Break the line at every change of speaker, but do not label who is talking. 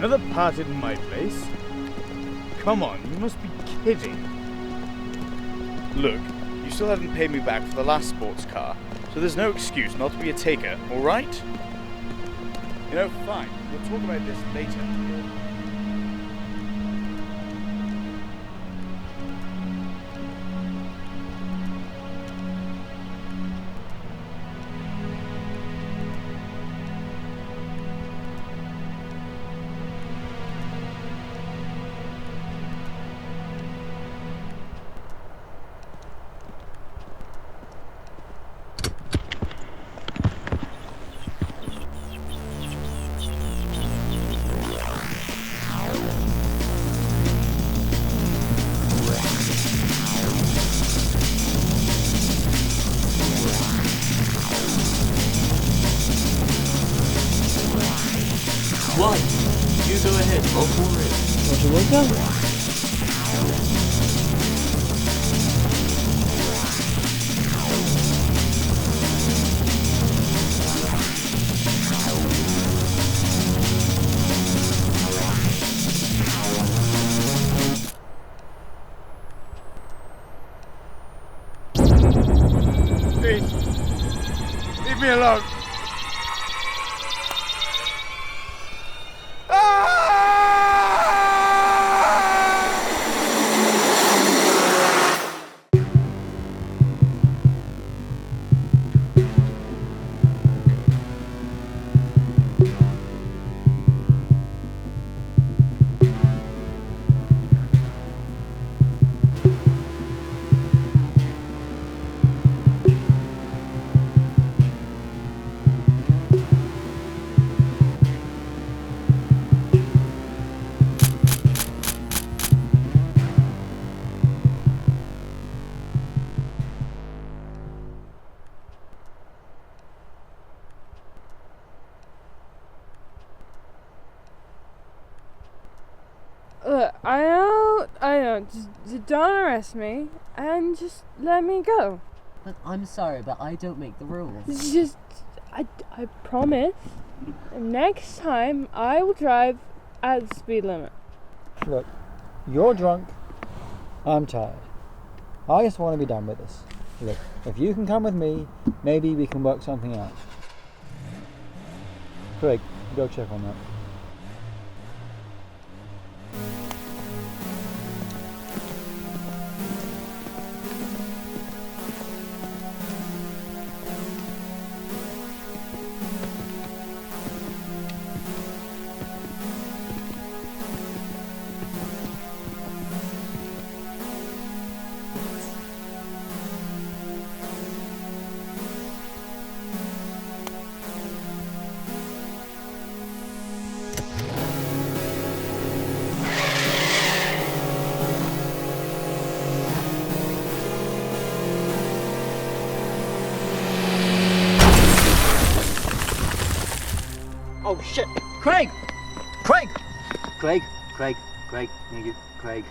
Another parted in my place? Come on, you must be kidding.
Look, you still haven't paid me back for the last sports car, so there's no excuse not to be a taker, alright? You know, fine, we'll talk about this later.
Why? You go ahead, I'll call it.
What's your work done?
Please, leave me alone.
Look, I know, just don't arrest me, and just let me go.
But I'm sorry, but I don't make the rules.
It's just, I promise, next time I will drive at the speed limit.
Look, you're drunk, I'm tired. I just want to be done with this. Look, if you can come with me, maybe we can work something out. Craig, go check on that.
Oh shit! Craig! Craig! Craig! Craig! Craig! Thank you. Craig.